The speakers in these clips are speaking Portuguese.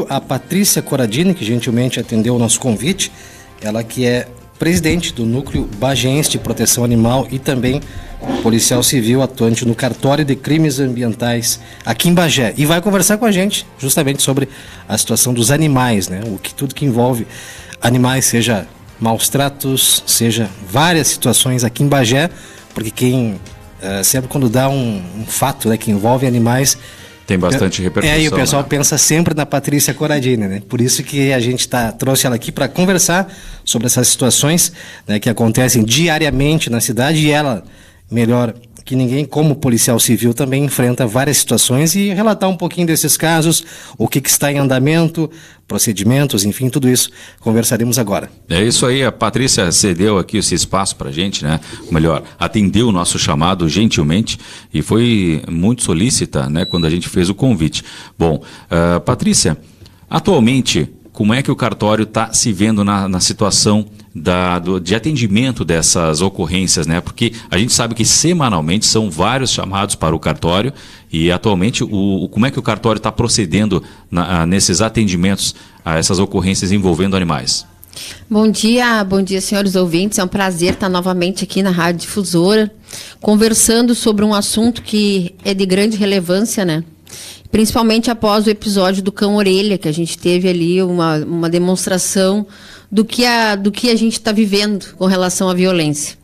A Patrícia Corradini, que gentilmente atendeu o nosso convite, ela que é presidente do Núcleo Bageense de Proteção Animal e também policial civil atuante no Cartório de Crimes Ambientais aqui em Bagé. E vai conversar com a gente justamente sobre a situação dos animais, né? Tudo que envolve animais, seja maus tratos, seja várias situações aqui em Bagé, porque sempre quando dá um fato, né, que envolve animais, tem bastante repercussão. E o pessoal pensa sempre na Patrícia Corradini, né? Por isso que a gente trouxe ela aqui para conversar sobre essas situações, né, que acontecem diariamente na cidade, e ela, melhor que ninguém, como policial civil, também enfrenta várias situações e relatar um pouquinho desses casos, o que está em andamento, procedimentos, enfim, tudo isso conversaremos agora. É isso aí, a Patrícia cedeu aqui esse espaço para a gente, né? Ou melhor, atendeu o nosso chamado gentilmente e foi muito solícita, né, quando a gente fez o convite. Bom, Patrícia, atualmente, como é que o cartório está se vendo na situação de atendimento dessas ocorrências, né? Porque a gente sabe que semanalmente são vários chamados para o cartório e atualmente como é que o cartório está procedendo nesses atendimentos a essas ocorrências envolvendo animais? Bom dia, senhores ouvintes. É um prazer estar novamente aqui na Rádio Difusora, conversando sobre um assunto que é de grande relevância, né? Principalmente após o episódio do cão-orelha, que a gente teve ali uma demonstração do que a gente está vivendo com relação à violência.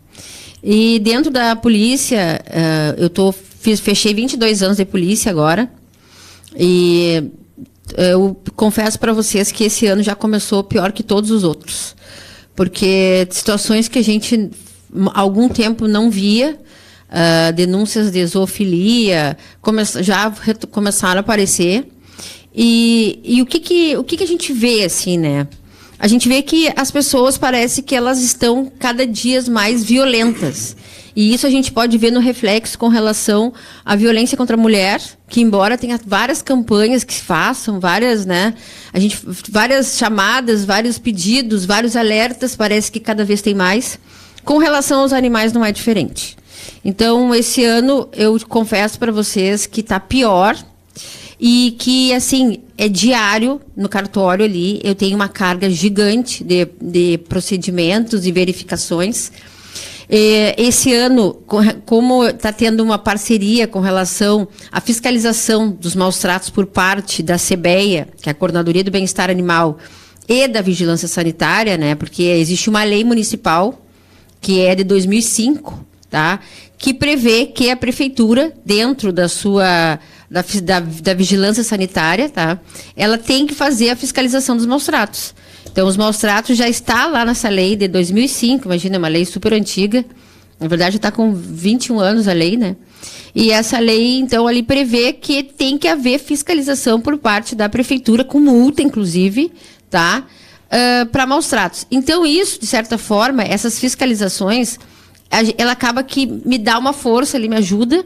E dentro da polícia, fechei 22 anos de polícia agora, e eu confesso para vocês que esse ano já começou pior que todos os outros, porque situações que a gente há algum tempo não via, denúncias de zoofilia já começaram a aparecer. E o que a gente vê, assim, né? A gente vê que as pessoas parece que elas estão cada dia mais violentas. E isso a gente pode ver no reflexo com relação à violência contra a mulher, que embora tenha várias campanhas que se façam, várias chamadas, vários pedidos, vários alertas, parece que cada vez tem mais. Com relação aos animais não é diferente. Então, esse ano, eu confesso para vocês que está pior e que, assim, é diário no cartório ali. Eu tenho uma carga gigante de procedimentos e verificações. Esse ano, como está tendo uma parceria com relação à fiscalização dos maus tratos por parte da CBEA, que é a Coordenadoria do Bem-Estar Animal, e da Vigilância Sanitária, né? Porque existe uma lei municipal, que é de 2005, tá? Que prevê que a prefeitura, dentro da vigilância sanitária, tá? Ela tem que fazer a fiscalização dos maus tratos. Então, os maus tratos já está lá nessa lei de 2005, imagina, é uma lei super antiga. Na verdade, já está com 21 anos a lei, né? E essa lei, então, ali prevê que tem que haver fiscalização por parte da prefeitura, com multa, inclusive, tá? Para maus tratos. Então, isso, de certa forma, essas fiscalizações, ela acaba que me dá uma força, ele me ajuda,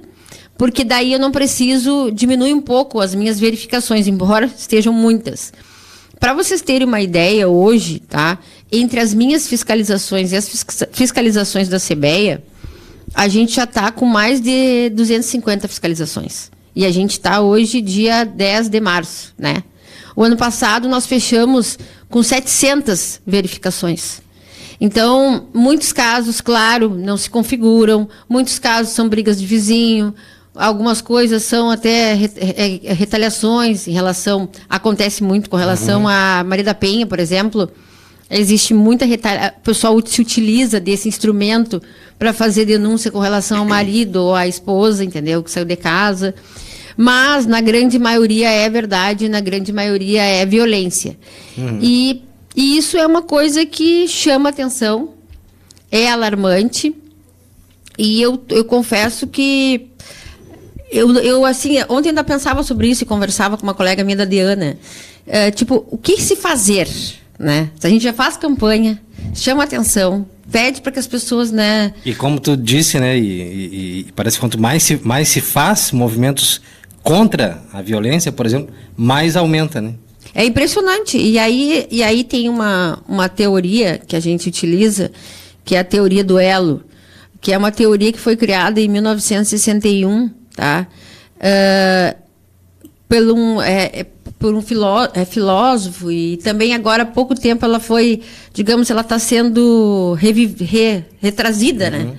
porque daí eu não preciso diminuir um pouco as minhas verificações, embora estejam muitas. Para vocês terem uma ideia hoje, tá? Entre as minhas fiscalizações e as fiscalizações da CBEA, a gente já está com mais de 250 fiscalizações. E a gente está hoje, dia 10 de março, né? O ano passado nós fechamos com 700 verificações. Então, muitos casos, claro, não se configuram, muitos casos são brigas de vizinho, algumas coisas são até retaliações em relação... Acontece muito com relação a Maria da Penha, por exemplo. Existe muita retaliação. O pessoal se utiliza desse instrumento para fazer denúncia com relação ao marido ou à esposa, entendeu? Que saiu de casa. Mas, na grande maioria, é verdade, na grande maioria é violência. E isso é uma coisa que chama atenção, é alarmante. E eu confesso que... Eu, assim, ontem ainda pensava sobre isso e conversava com uma colega minha da Diana. O que se fazer, né? A gente já faz campanha, chama atenção, pede para que as pessoas, né... E como tu disse, né, e parece que quanto mais se faz movimentos contra a violência, por exemplo, mais aumenta, né? É impressionante. E aí tem uma teoria que a gente utiliza, que é a teoria do elo, que é uma teoria que foi criada em 1961, tá? por um filósofo, e também agora há pouco tempo ela foi, digamos, ela está sendo retrazida, né?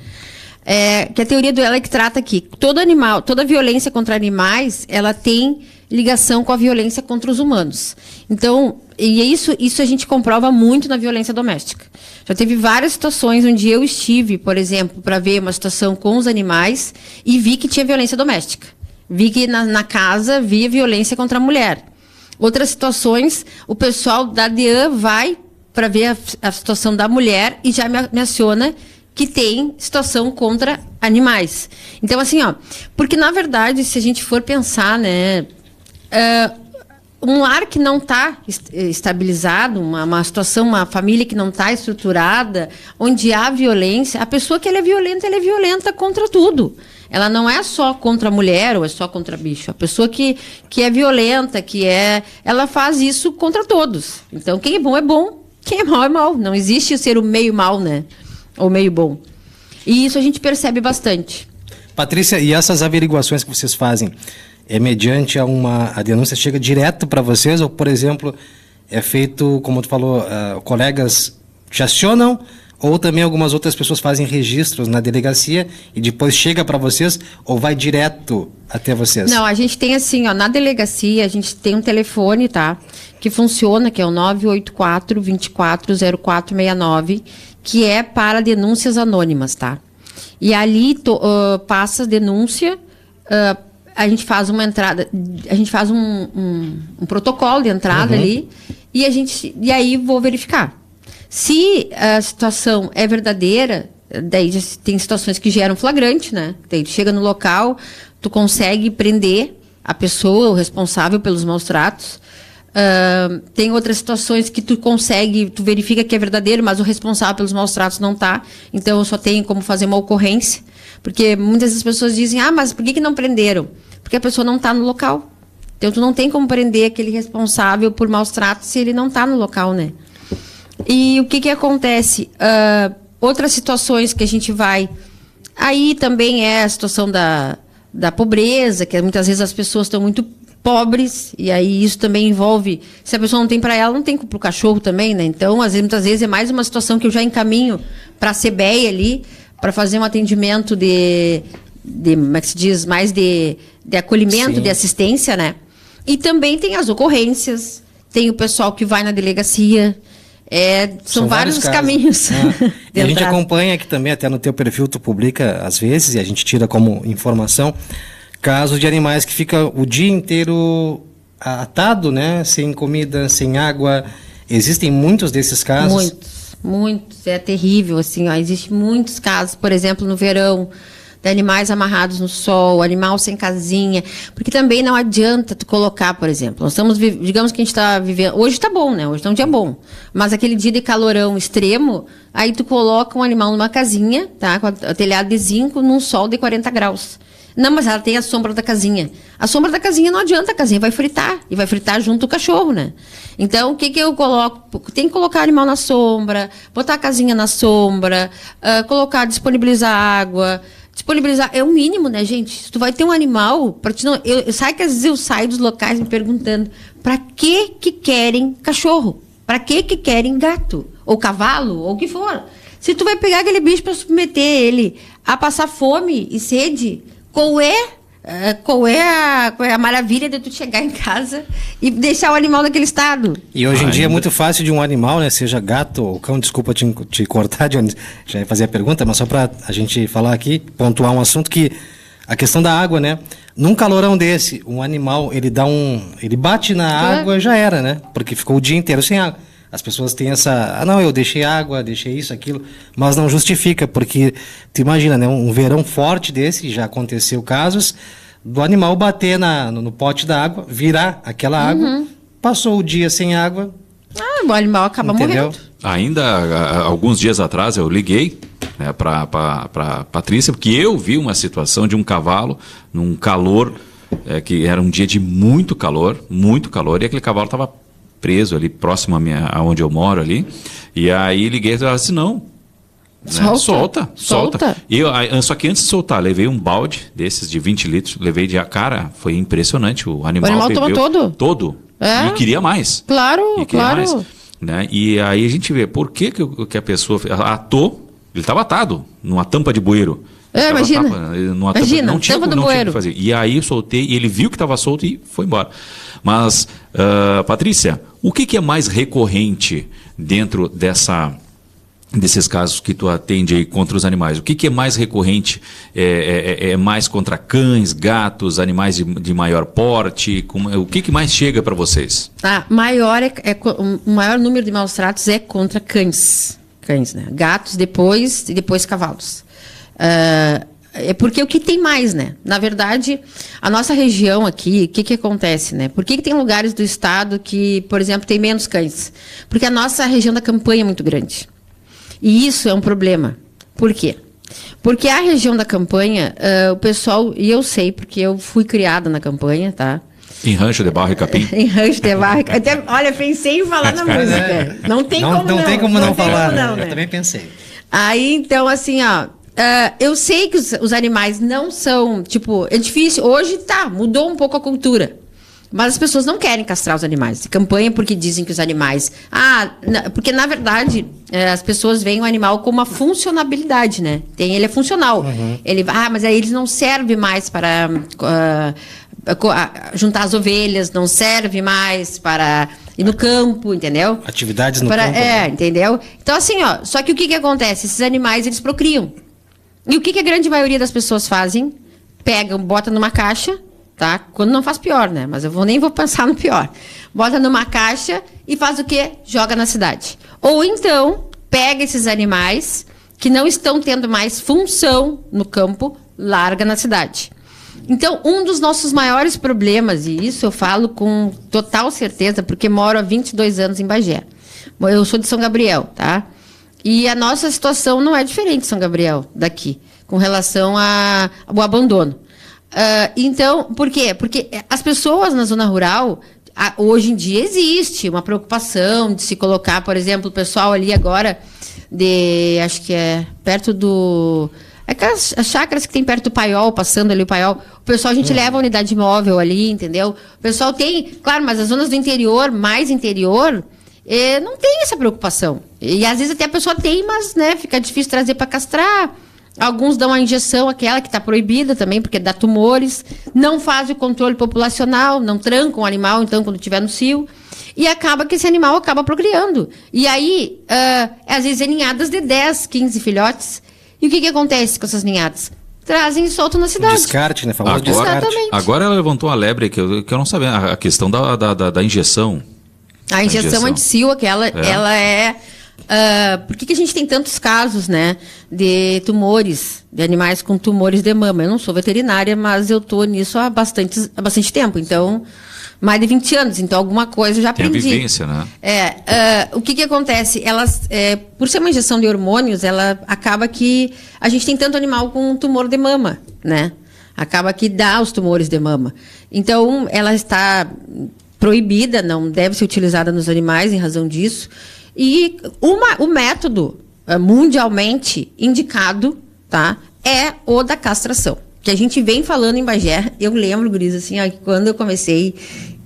Que a teoria do ela que trata aqui, toda violência contra animais, ela tem ligação com a violência contra os humanos. Então, e isso a gente comprova muito na violência doméstica. Já teve várias situações onde eu estive, por exemplo, para ver uma situação com os animais e vi que tinha violência doméstica. Vi que na casa havia violência contra a mulher. Outras situações, o pessoal da DEAN vai para ver a situação da mulher e já me aciona que tem situação contra animais. Então, assim, porque na verdade, se a gente for pensar, né, um lar que não está estabilizado, uma situação, uma família que não está estruturada, onde há violência, a pessoa que ela é violenta contra tudo. Ela não é só contra a mulher ou é só contra bicho. A pessoa que é violenta, ela faz isso contra todos. Então, quem é bom, quem é mau é mau. Não existe ser o meio mal, né? Ou meio bom. E isso a gente percebe bastante. Patrícia, e essas averiguações que vocês fazem, é mediante a denúncia chega direto para vocês, ou, por exemplo, é feito, como tu falou, colegas te acionam, ou também algumas outras pessoas fazem registros na delegacia e depois chega para vocês, ou vai direto até vocês? Não, a gente tem assim, na delegacia, a gente tem um telefone, tá? Que funciona, que é o 984-240469, que é para denúncias anônimas, tá? E ali passa a denúncia, a gente faz uma entrada, a gente faz um protocolo de entrada ali, e aí vou verificar. Se a situação é verdadeira, daí tem situações que geram flagrante, né? Daí tu chega no local, tu consegue prender a pessoa, o responsável pelos maus tratos. Tem outras situações que tu verifica que é verdadeiro, mas o responsável pelos maus tratos não está. Então, eu só tenho como fazer uma ocorrência. Porque muitas das pessoas dizem, mas por que não prenderam? Porque a pessoa não está no local. Então, tu não tem como prender aquele responsável por maus tratos se ele não está no local, né? E o que acontece? Outras situações que a gente vai... Aí também é a situação da pobreza, que muitas vezes as pessoas estão muito pobres, e aí isso também envolve... Se a pessoa não tem para ela, não tem para o cachorro também, né? Então, muitas vezes é mais uma situação que eu já encaminho para a CBEI ali, para fazer um atendimento como é que se diz? Mais de acolhimento, de assistência, né? E também tem as ocorrências, tem o pessoal que vai na delegacia... São vários caminhos. E a gente acompanha aqui também, até no teu perfil tu publica às vezes, e a gente tira como informação, casos de animais que ficam o dia inteiro atado, né? Sem comida, sem água. Existem muitos desses casos? Muitos. É terrível, assim, existem muitos casos, por exemplo, no verão, de animais amarrados no sol, animal sem casinha, porque também não adianta tu colocar, por exemplo, nós estamos, digamos que a gente está vivendo, hoje está bom, né, hoje está um dia bom, mas aquele dia de calorão extremo, aí tu coloca um animal numa casinha, tá, com o telhado de zinco, num sol de 40 graus. Não, mas ela tem a sombra da casinha. A sombra da casinha não adianta, a casinha vai fritar, e vai fritar junto o cachorro, né? Então, o que eu coloco? Tem que colocar o animal na sombra, botar a casinha na sombra, disponibilizar água. Disponibilizar é o mínimo, né, gente? Se tu vai ter um animal, sabe que às vezes eu saio dos locais me perguntando para que querem cachorro? Para que querem gato? Ou cavalo? Ou o que for. Se tu vai pegar aquele bicho para submeter ele a passar fome e sede, qual é a maravilha de tu chegar em casa e deixar o animal naquele estado? E hoje em dia é muito fácil de um animal, né, seja gato ou cão, desculpa te cortar, Johnny, já ia fazer a pergunta, mas só para a gente falar aqui, pontuar um assunto que a questão da água, né? Num calorão desse, um animal, ele bate na água, já era, né? Porque ficou o dia inteiro sem água. As pessoas têm eu deixei água, deixei isso, aquilo, mas não justifica, porque tu imagina, né, um verão forte desse, já aconteceu casos, do animal bater no pote da água, virar aquela água, passou o dia sem água. O animal acaba morrendo. Ainda, alguns dias atrás, eu liguei, né, para Patrícia, porque eu vi uma situação de um cavalo num calor, que era um dia de muito calor, e aquele cavalo estava preso ali, próximo a onde eu moro ali, e aí liguei e disse, não, solta. Só que antes de soltar, levei um balde desses de 20 litros, levei de cara, foi impressionante, o animal tomou todo? E queria mais. Claro, E queria claro. mais, né? E aí a gente vê por que a pessoa atou, ele estava atado numa tampa de bueiro. Imagina. Imagina, não tinha tampa do não tinha o bueiro. que fazer. E aí eu soltei, e ele viu que estava solto e foi embora. Mas, Patrícia, o que é mais recorrente dentro desses casos que tu atende aí contra os animais? O que é mais recorrente? É mais contra cães, gatos, animais de maior porte? O que mais chega para vocês? O maior número de maus tratos é contra cães. Cães, né? Gatos depois e depois cavalos. É porque o que tem mais, né? Na verdade, a nossa região aqui, o que acontece, né? Por que tem lugares do estado que, por exemplo, tem menos cães? Porque a nossa região da campanha é muito grande. E isso é um problema. Por quê? Porque a região da campanha, o pessoal, e eu sei, porque eu fui criada na campanha, tá? Em Rancho de Barro e Capim? Em Rancho de Barro. Até, olha, pensei em falar na música. Não tem como não falar, né? Eu também pensei. Aí, então, assim, ó, eu sei que os animais não são, tipo, é difícil. Hoje mudou um pouco a cultura. Mas as pessoas não querem castrar os animais. De campanha porque dizem que os animais... porque, na verdade, as pessoas veem o animal como uma funcionabilidade, né? Ele é funcional. Uhum. Mas aí ele não serve mais para juntar as ovelhas, não serve mais para ir no campo, entendeu? Atividades no campo. Entendeu? Então, assim, ó, só que o que acontece? Esses animais, eles procriam. E o que a grande maioria das pessoas fazem? Pegam, bota numa caixa... Tá? Quando não faz pior, né? Mas eu nem vou pensar no pior. Bota numa caixa e faz o quê? Joga na cidade. Ou então, pega esses animais que não estão tendo mais função no campo, larga na cidade. Então, um dos nossos maiores problemas, e isso eu falo com total certeza, porque moro há 22 anos em Bagé. Eu sou de São Gabriel, tá? E a nossa situação não é diferente de São Gabriel, daqui, com relação ao abandono. Então, por quê? Porque as pessoas na zona rural, hoje em dia existe uma preocupação de se colocar, por exemplo, o pessoal ali agora, acho que é perto do... Aquelas chácaras que tem perto do Paiol, passando ali o Paiol, o pessoal, a gente leva a unidade móvel ali, entendeu? O pessoal tem, claro, mas as zonas do interior, mais interior, não tem essa preocupação. E às vezes até a pessoa tem, mas, né, fica difícil trazer para castrar. Alguns dão a injeção, aquela que está proibida também, porque dá tumores. Não fazem o controle populacional, não trancam o animal, então, quando estiver no cio. E acaba que esse animal acaba procriando. E aí, às vezes, é ninhadas de 10, 15 filhotes. E o que acontece com essas ninhadas? Trazem e soltam na cidade. Descarte, né? Famoso descarte. Agora ela levantou uma lebre que eu não sabia, a questão da injeção. A injeção anti-cio, ela é... por que a gente tem tantos casos, né, de tumores, de animais com tumores de mama? Eu não sou veterinária, mas eu estou nisso há bastante tempo, então, mais de 20 anos, então alguma coisa eu já aprendi. Tem a vivência, né? O que acontece? Por ser uma injeção de hormônios, ela acaba que a gente tem tanto animal com tumor de mama, né? Acaba que dá os tumores de mama. Então, ela está proibida, não deve ser utilizada nos animais em razão disso. E o método mundialmente indicado, tá, é o da castração. Que a gente vem falando em Bagé. Eu lembro, guris, assim, ó, que quando eu comecei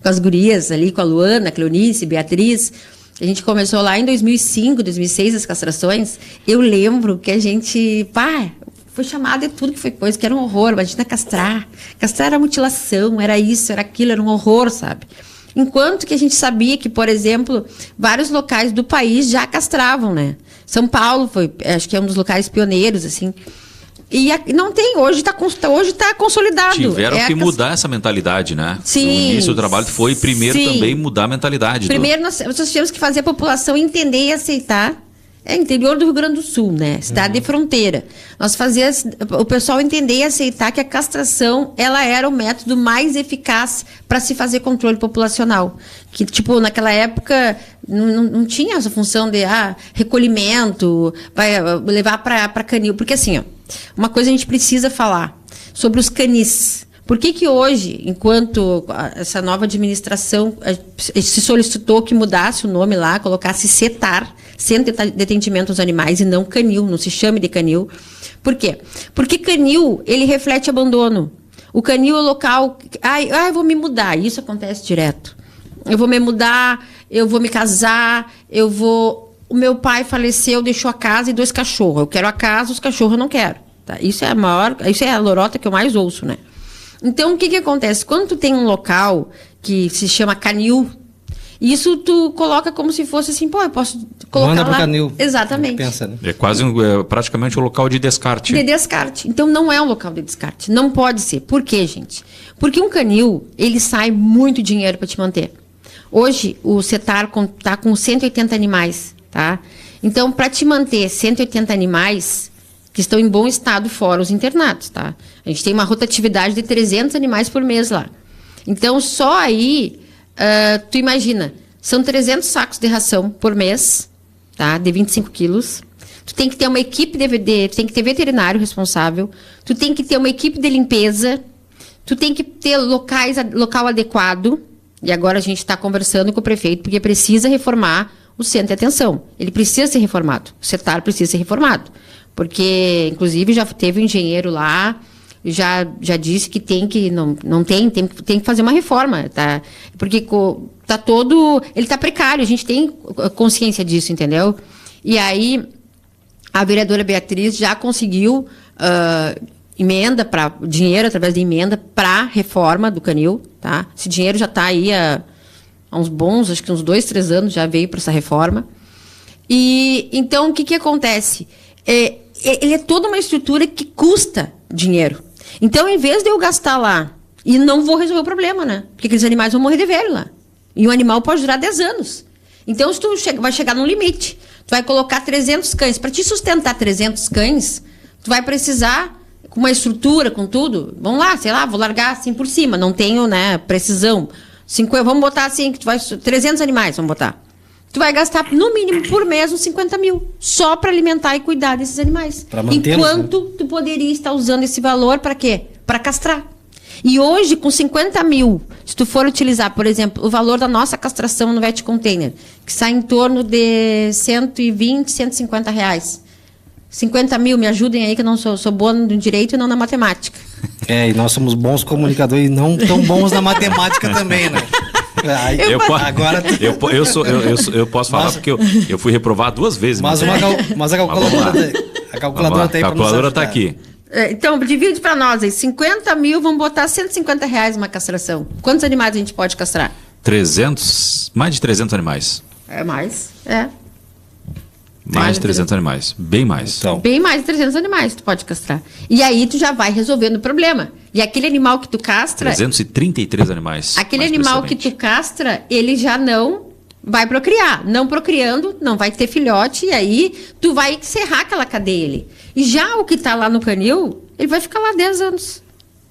com as gurias ali, com a Luana, a Cleonice, Beatriz, a gente começou lá em 2005, 2006 as castrações. Eu lembro que a gente, foi chamada de tudo que foi coisa, que era um horror. Imagina castrar. Castrar era mutilação, era isso, era aquilo, era um horror, sabe? Enquanto que a gente sabia que, por exemplo, vários locais do país já castravam, né? São Paulo acho que é um dos locais pioneiros, assim. E não tem, hoje está consolidado. Tiveram que mudar essa mentalidade, né? Sim. No início do trabalho foi primeiro também mudar a mentalidade. Primeiro nós tivemos que fazer a população entender e aceitar. É interior do Rio Grande do Sul, né? Cidade de fronteira. Nós fazíamos o pessoal entender e aceitar que a castração, ela era o método mais eficaz para se fazer controle populacional. Que, tipo, naquela época não tinha essa função de recolhimento, vai levar para canil. Porque assim, ó, uma coisa a gente precisa falar sobre os canis. Por que hoje, enquanto essa nova administração se solicitou que mudasse o nome lá, colocasse CETAR, Centro de Atendimento aos Animais, e não canil, não se chame de canil. Por quê? Porque canil, ele reflete abandono. O canil é o local... vou me mudar. Isso acontece direto. eu vou me mudar, eu vou me casar, o meu pai faleceu, deixou a casa e 2 cachorros. Eu quero a casa, os cachorros eu não quero. Tá? Isso é a lorota que eu mais ouço, né? Então, o que acontece? Quando tu tem um local que se chama canil, isso tu coloca como se fosse assim, eu posso colocar manda lá. Pro canil. Exatamente. Pensa, né? É quase praticamente um local de descarte. De descarte. Então, não é um local de descarte. Não pode ser. Por quê, gente? Porque um canil, ele sai muito dinheiro para te manter. Hoje, o CETAR está com 180 animais, tá? Então, para te manter 180 animais que estão em bom estado fora os internados, tá? A gente tem uma rotatividade de 300 animais por mês lá. Então, só aí, tu imagina, são 300 sacos de ração por mês, tá? De 25 quilos. Tu tem que ter uma equipe tu tem que ter veterinário responsável, tu tem que ter uma equipe de limpeza, tu tem que ter local adequado. E agora a gente está conversando com o prefeito, porque precisa reformar o centro de atenção. Ele precisa ser reformado. O CETAR precisa ser reformado. Porque, inclusive, já teve um engenheiro lá, já disse que tem que fazer uma reforma, tá? Porque tá todo... Ele está precário, a gente tem consciência disso, entendeu? E aí, a vereadora Beatriz já conseguiu dinheiro através de emenda para reforma do canil, tá? Esse dinheiro já está aí há uns bons, acho que uns 2, 3 anos já veio para essa reforma. E então o que acontece? Ele é toda uma estrutura que custa dinheiro. Então, em vez de eu gastar lá, e não vou resolver o problema, né? Porque aqueles animais vão morrer de velho lá. E um animal pode durar 10 anos. Então, se tu vai chegar num limite, tu vai colocar 300 cães. Para te sustentar 300 cães, tu vai precisar com uma estrutura, com tudo, vamos lá, sei lá, vou largar assim por cima, não tenho, né, precisão. Vamos botar assim, que tu vai 300 animais, vamos botar. Tu vai gastar, no mínimo, por mês, uns 50 mil, só para alimentar e cuidar desses animais. Enquanto tu poderia estar usando esse valor para quê? Para castrar. E hoje, com 50 mil, se tu for utilizar, por exemplo, o valor da nossa castração no Vet Container, que sai em torno de 120, 150 reais. 50 mil, me ajudem aí, que eu não sou boa no direito e não na matemática. E nós somos bons comunicadores e não tão bons na matemática também, né? Eu posso falar porque eu fui reprovado 2 vezes. Mas a calculadora está aí. A calculadora está aqui. Então, divide para nós aí. 50 mil, vamos botar 150 reais uma castração. Quantos animais a gente pode castrar? 300, mais de 300 animais. Mais de 300 animais, bem mais. Então. Bem mais de 300 animais tu pode castrar. E aí tu já vai resolvendo o problema. E aquele animal que tu castra... 333 animais. Aquele animal que tu castra, ele já não vai procriar. Não procriando, não vai ter filhote, e aí tu vai encerrar aquela cadeia ali. E já o que está lá no canil, ele vai ficar lá 10 anos.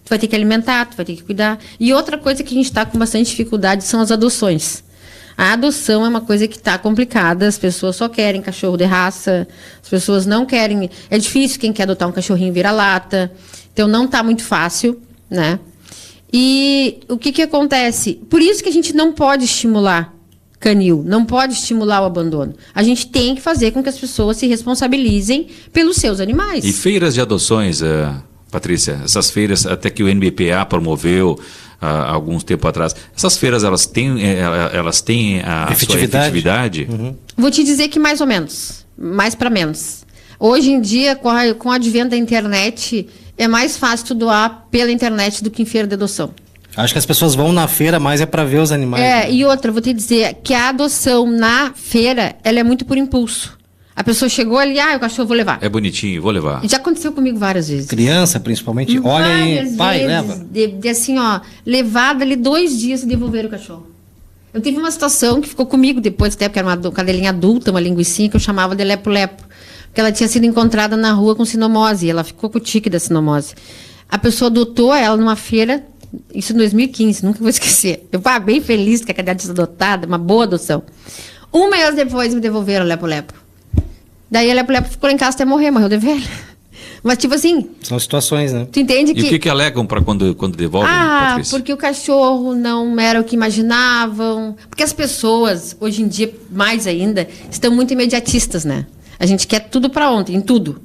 Tu vai ter que alimentar, tu vai ter que cuidar. E outra coisa que a gente está com bastante dificuldade são as adoções. A adoção é uma coisa que está complicada, as pessoas só querem cachorro de raça, as pessoas não querem... É difícil quem quer adotar um cachorrinho vira-lata, então não está muito fácil, né? E o que acontece? Por isso que a gente não pode estimular canil, não pode estimular o abandono. A gente tem que fazer com que as pessoas se responsabilizem pelos seus animais. E feiras de adoções, Patrícia, essas feiras até que o NBPA promoveu há alguns tempo atrás, essas feiras elas têm a sua efetividade? Uhum. Vou te dizer que mais ou menos, mais para menos. Hoje em dia, com o advento da internet, é mais fácil tu doar pela internet do que em feira de adoção. Acho que as pessoas vão na feira mais para ver os animais. Né? E outra, vou te dizer que a adoção na feira, ela é muito por impulso. A pessoa chegou ali, o cachorro vou levar. É bonitinho, vou levar. Já aconteceu comigo várias vezes. Criança, principalmente, olha aí, pai, leva. De assim, levada ali 2 dias e devolver o cachorro. Eu tive uma situação que ficou comigo depois, até porque era uma cadelinha adulta, uma linguicinha, que eu chamava de lepo-lepo. Porque ela tinha sido encontrada na rua com sinomose, e ela ficou com o tique da sinomose. A pessoa adotou ela numa feira, isso em 2015, nunca vou esquecer. Eu estava bem feliz que a cadela tinha sido adotada, uma boa adoção. 1 mês depois me devolveram o lepo-lepo. Daí a lepo-lepo ficou em casa até morreu de velha. Mas tipo assim... São situações, né? Tu entende que... E o que alegam para quando devolvem, Patrícia? Porque o cachorro não era o que imaginavam. Porque as pessoas, hoje em dia, mais ainda, estão muito imediatistas, né? A gente quer tudo para ontem, em tudo.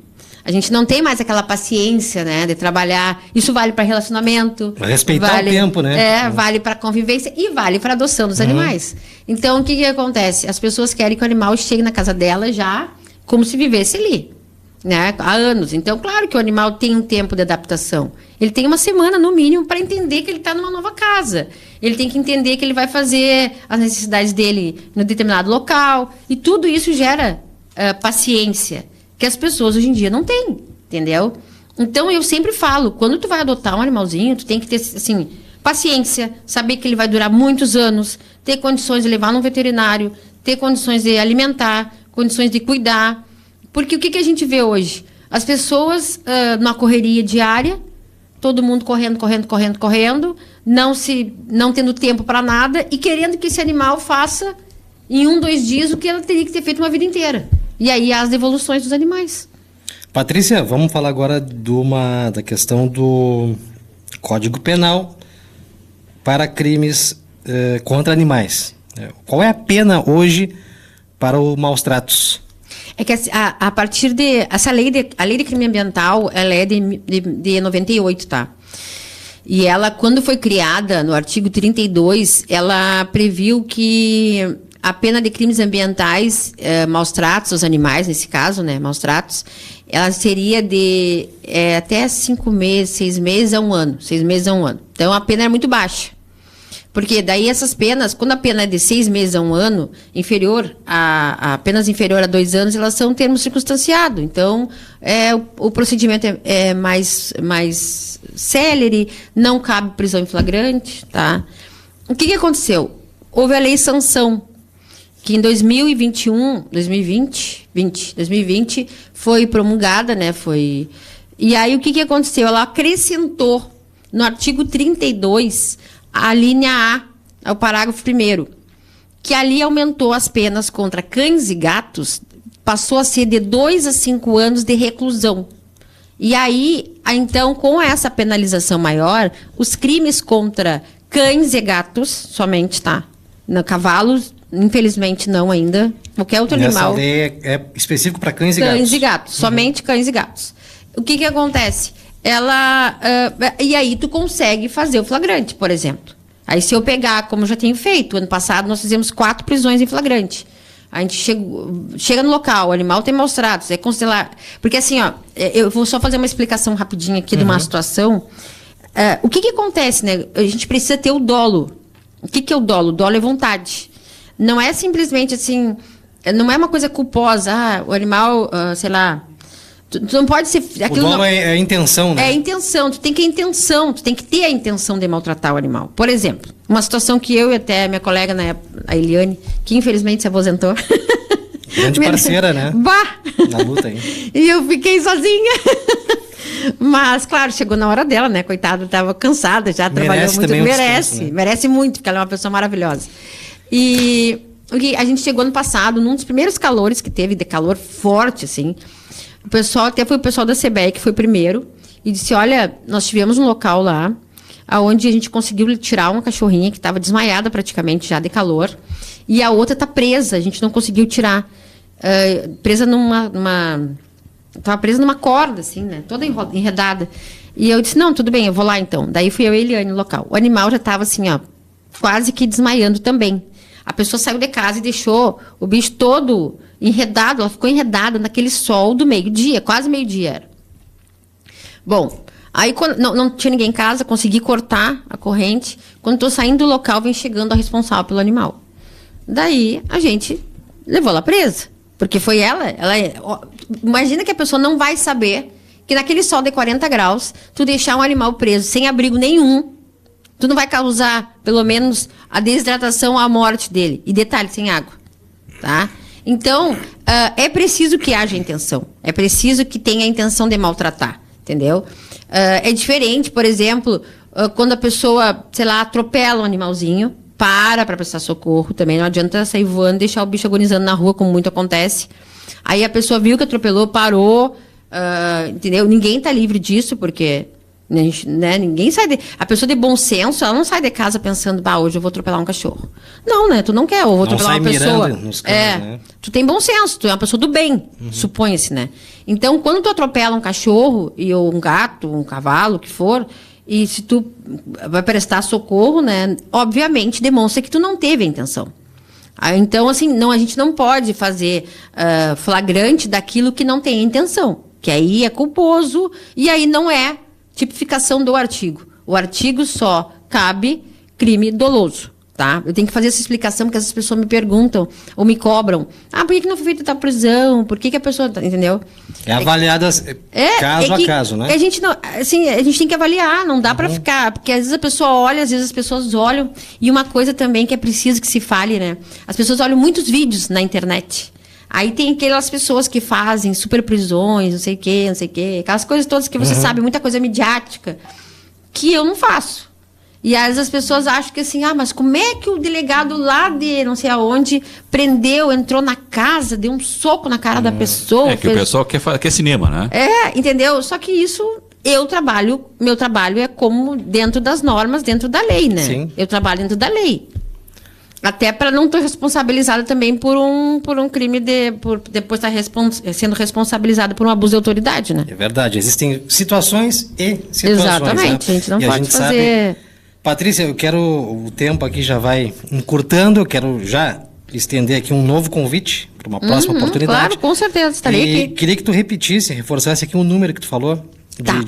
A gente não tem mais aquela paciência, né, de trabalhar. Isso vale para relacionamento. Respeitar o tempo, né? Vale para convivência e vale para adoção dos animais. Então, o que acontece? As pessoas querem que o animal chegue na casa dela já como se vivesse ali, né, há anos. Então, claro que o animal tem um tempo de adaptação. Ele tem uma semana, no mínimo, para entender que ele está numa nova casa. Ele tem que entender que ele vai fazer as necessidades dele no determinado local. E tudo isso gera paciência, que as pessoas hoje em dia não têm, entendeu? Então, eu sempre falo, quando tu vai adotar um animalzinho, tu tem que ter, assim, paciência, saber que ele vai durar muitos anos, ter condições de levar num veterinário, ter condições de alimentar, condições de cuidar. Porque o que a gente vê hoje? As pessoas numa correria diária, todo mundo correndo, não tendo tempo para nada e querendo que esse animal faça em 1, 2 dias o que ela teria que ter feito uma vida inteira. E aí as devoluções dos animais. Patrícia, vamos falar agora da questão do Código Penal para crimes contra animais. Qual é a pena hoje para os maus tratos? É que a partir de... A lei de crime ambiental, ela é de 98, tá? E ela, quando foi criada, no artigo 32, ela previu que a pena de crimes ambientais, maus tratos aos animais, nesse caso, né, maus tratos, ela seria de até 5 meses, 6 meses a 1 ano. 6 meses a 1 ano. Então, a pena é muito baixa. Porque daí essas penas, quando a pena é de 6 meses a 1 ano, apenas inferior a 2 anos, elas são termo circunstanciado. Então, o procedimento é mais célere, não cabe prisão em flagrante, tá? O que aconteceu? Houve a lei sanção, que em 2020, foi promulgada, né? E aí, o que aconteceu? Ela acrescentou no artigo 32 a linha A, o parágrafo 1º, que ali aumentou as penas contra cães e gatos, passou a ser de 2 a 5 anos de reclusão. E aí, então, com essa penalização maior, os crimes contra cães e gatos, somente, tá? Cavalos, infelizmente, não ainda. Qualquer outro animal. Essa lei é específico para cães e gatos. Cães e gatos, somente cães e gatos. O que acontece? E aí tu consegue fazer o flagrante, por exemplo. Aí se eu pegar, como eu já tenho feito, ano passado nós fizemos 4 prisões em flagrante. A gente chega no local, o animal tem maus tratos, é considerar... Porque assim, ó, eu vou só fazer uma explicação rapidinha aqui de uma situação. O que acontece, né? A gente precisa ter o dolo. O que é o dolo? O dolo é vontade. Não é simplesmente assim... Não é uma coisa culposa. O animal, sei lá... Tu não pode ser... O dolo é a intenção, né? É a intenção. Tu tem que ter a intenção de maltratar o animal. Por exemplo, uma situação que eu e até minha colega na época, a Eliane, que infelizmente se aposentou. Grande parceira, né? Bah! Na luta aí. E eu fiquei sozinha. Mas, claro, chegou na hora dela, né? Coitada, estava cansada, já trabalhou muito. Merece muito, porque ela é uma pessoa maravilhosa. E a gente chegou no passado, num dos primeiros calores que teve, de calor forte, assim. O pessoal, até foi o pessoal da CBEC que foi primeiro, e disse, olha, nós tivemos um local lá, onde a gente conseguiu tirar uma cachorrinha que estava desmaiada praticamente já de calor, e a outra está presa, a gente não conseguiu tirar. Presa estava presa numa corda, assim, né? Toda enredada. E eu disse, não, tudo bem, eu vou lá então. Daí fui eu e a Eliane no local. O animal já estava assim, ó, quase que desmaiando também. A pessoa saiu de casa e deixou o bicho todo enredado, ela ficou enredada naquele sol do meio-dia, quase meio-dia era. Bom, aí quando não tinha ninguém em casa, consegui cortar a corrente. Quando estou saindo do local, vem chegando a responsável pelo animal. Daí a gente levou ela presa, porque foi ela imagina que a pessoa não vai saber que naquele sol de 40 graus, tu deixar um animal preso sem abrigo nenhum, tu não vai causar, pelo menos, a desidratação, a morte dele. E detalhe, sem água, tá? Então, é preciso que haja intenção. É preciso que tenha a intenção de maltratar, entendeu? É diferente, por exemplo, quando a pessoa, sei lá, atropela um animalzinho, para prestar socorro também. Não adianta sair voando e deixar o bicho agonizando na rua, como muito acontece. Aí a pessoa viu que atropelou, parou, entendeu? Ninguém está livre disso, porque Né? Ninguém sai a pessoa de bom senso, ela não sai de casa pensando, hoje eu vou atropelar um cachorro. Não, né? Tu não quer, ou vou atropelar uma pessoa. Nos carros, né? Tu tem bom senso, tu é uma pessoa do bem, supõe-se, né? Então, quando tu atropela um cachorro, ou um gato, um cavalo, o que for, e se tu vai prestar socorro, né? Obviamente, demonstra que tu não teve a intenção. Então, assim, a gente não pode fazer flagrante daquilo que não tem a intenção, que aí é culposo, e aí não é tipificação do artigo. O artigo só cabe crime doloso, tá? Eu tenho que fazer essa explicação porque essas pessoas me perguntam ou me cobram. Por que não foi feita tal prisão? Por que a pessoa... Entendeu? É avaliada caso a caso, né? A gente não... Assim, a gente tem que avaliar, não dá para ficar... Porque às vezes a pessoa olha, às vezes as pessoas olham. E uma coisa também que é preciso que se fale, né? As pessoas olham muitos vídeos na internet. Aí tem aquelas pessoas que fazem super prisões, não sei o quê, aquelas coisas todas que você sabe, muita coisa midiática, que eu não faço. E às vezes as pessoas acham que assim, mas como é que o delegado lá de não sei aonde prendeu, entrou na casa, deu um soco na cara da pessoa. Que o pessoal quer cinema, né? Entendeu? Só que isso, meu trabalho é como dentro das normas, dentro da lei, né? Sim. Eu trabalho dentro da lei. Até para não estar responsabilizada também por um crime por depois estar sendo responsabilizada por um abuso de autoridade, né? É verdade, existem situações e situações. Exatamente, né? a gente não pode fazer... Patrícia, o tempo aqui já vai encurtando, eu quero já estender aqui um novo convite para uma próxima oportunidade. Claro, com certeza, estarei aqui. Queria que tu reforçasse aqui o número que tu falou.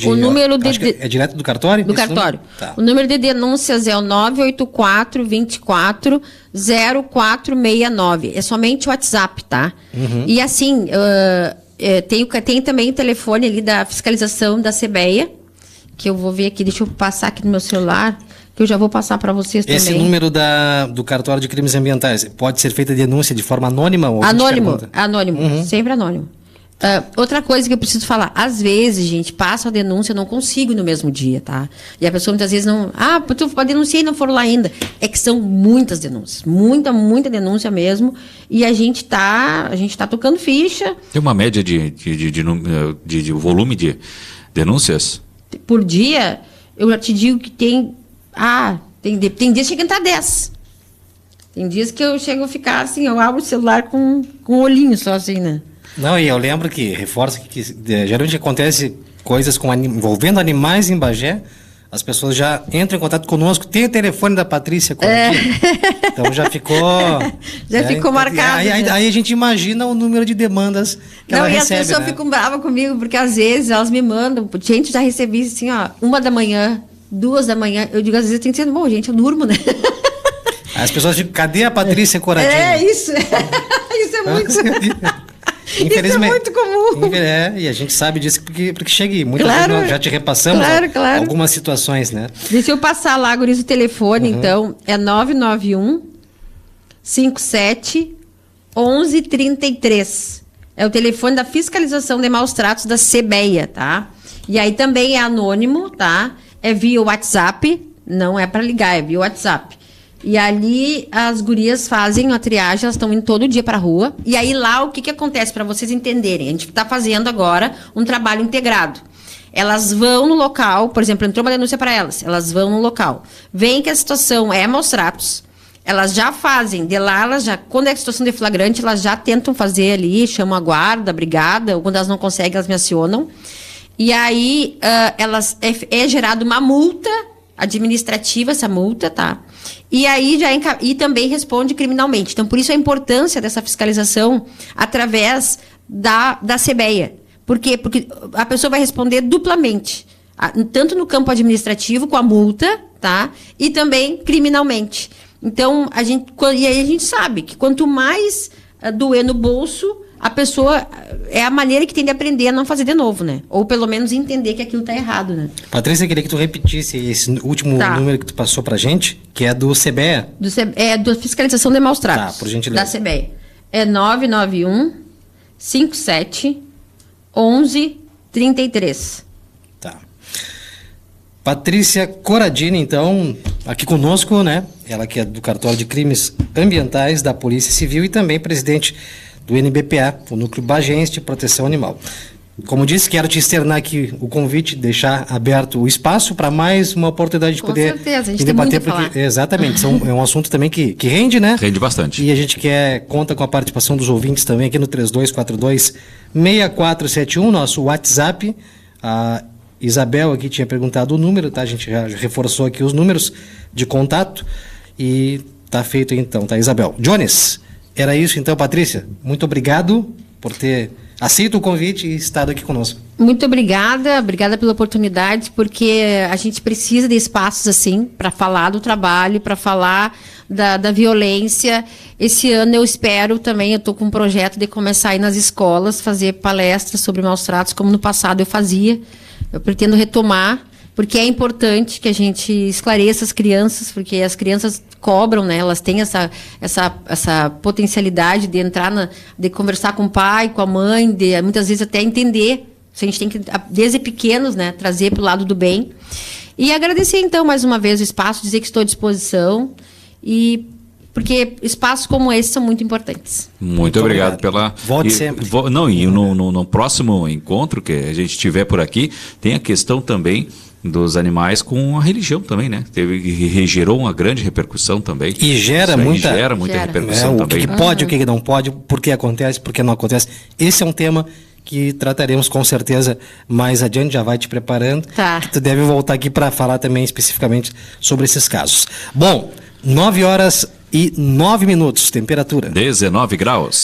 O número de... Acho que é direto do cartório? Do cartório. Tá. O número de denúncias é o 984-24-0469. É somente o WhatsApp, tá? E assim, tem também o telefone ali da fiscalização da CBEA, que eu vou ver aqui, deixa eu passar aqui no meu celular, que eu já vou passar para vocês também. Esse número do cartório de crimes ambientais, pode ser feita denúncia de forma anônima? Ou anônimo, sempre anônimo. Outra coisa que eu preciso falar, às vezes, gente, passa a denúncia, eu não consigo no mesmo dia, tá? E a pessoa muitas vezes não... tu denunciei e não foram lá ainda. É que são muitas denúncias, muita denúncia mesmo, e a gente tá tocando ficha. Tem uma média de volume de denúncias? Por dia, eu já te digo que tem dias que chega a entrar 10. Tem dias que eu chego a ficar assim, eu abro o celular com o olhinho só assim, né? Não, e eu lembro que, reforça que geralmente acontece coisas envolvendo animais em Bagé, as pessoas já entram em contato conosco, tem o telefone da Patrícia aqui. Então já ficou... ficou marcado. Aí a gente imagina o número de demandas que ela recebe. E as pessoas ficam bravas comigo, porque às vezes elas me mandam, gente, já recebi assim, 1h, 2h, eu digo, às vezes eu tenho que dizer, bom, gente, eu durmo, né? As pessoas ficam, cadê a Patrícia Coradini? Isso é muito... Infelizmente, isso é muito comum. E a gente sabe disso porque chega e muitas vezes nós já te repassamos algumas situações, né? Deixa eu passar lá, Guris, o telefone, então. É 991 57 1133. É o telefone da fiscalização de maus tratos da CBEA, tá? E aí também é anônimo, tá? É via WhatsApp, não é para ligar, é via WhatsApp. E ali as gurias fazem a triagem, elas estão indo todo dia para a rua. E aí lá o que acontece, para vocês entenderem? A gente está fazendo agora um trabalho integrado. Elas vão no local, por exemplo, entrou uma denúncia para elas vão no local. Veem que a situação é maus tratos, elas já fazem, de lá, quando é a situação de flagrante, elas já tentam fazer ali, chamam a guarda, a brigada, ou quando elas não conseguem, elas me acionam. E aí é gerada uma multa administrativa, essa multa, tá? E aí e também responde criminalmente. Então, por isso a importância dessa fiscalização através da CBEA. Por quê? Porque a pessoa vai responder duplamente, tanto no campo administrativo, com a multa, tá? E também criminalmente. Então, a gente sabe que quanto mais doer no bolso, a pessoa é a maneira que tem de aprender a não fazer de novo, né? Ou pelo menos entender que aquilo está errado, né? Patrícia, eu queria que tu repetisse esse último número que tu passou pra gente, que é do CBEA. Da fiscalização de maus tratos. Tá, por gentileza. Da CBEA. É 991 57 1133. Tá. Patrícia Coradini, então, aqui conosco, né? Ela que é do Cartório de Crimes Ambientais da Polícia Civil e também presidente do NBPA, o Núcleo Bagense de Proteção Animal. Como disse, quero te externar aqui o convite, deixar aberto o espaço para mais uma oportunidade de Com poder certeza, a gente debater, tem muito a porque exatamente, é um assunto também que rende, né? Rende bastante. E a gente conta com a participação dos ouvintes também aqui no 3242-6471, nosso WhatsApp. A Isabel aqui tinha perguntado o número, tá? A gente já reforçou aqui os números de contato e tá feito então, tá, Isabel? Jones, era isso então, Patrícia? Muito obrigado por ter aceito o convite e estado aqui conosco. Muito obrigada pela oportunidade, porque a gente precisa de espaços assim para falar do trabalho, para falar da violência. Esse ano eu espero também, eu estou com um projeto de começar a ir nas escolas, fazer palestras sobre maus tratos, como no passado eu fazia. Eu pretendo retomar, porque é importante que a gente esclareça as crianças, porque as crianças cobram, né? Elas têm essa potencialidade de entrar, de conversar com o pai, com a mãe, de muitas vezes até entender. A gente tem que, desde pequenos, né, trazer para o lado do bem. E agradecer, então, mais uma vez o espaço, dizer que estou à disposição, porque espaços como esse são muito importantes. Muito obrigado pela... Volte sempre. E no próximo encontro que a gente tiver por aqui, tem a questão também dos animais com a religião também, né? Gerou uma grande repercussão também. E gera muita repercussão também. O que pode, o que não pode, por que acontece, por que não acontece. Esse é um tema que trataremos com certeza mais adiante, já vai te preparando. Tá. Tu deve voltar aqui para falar também especificamente sobre esses casos. Bom, 9h09, temperatura 19 graus.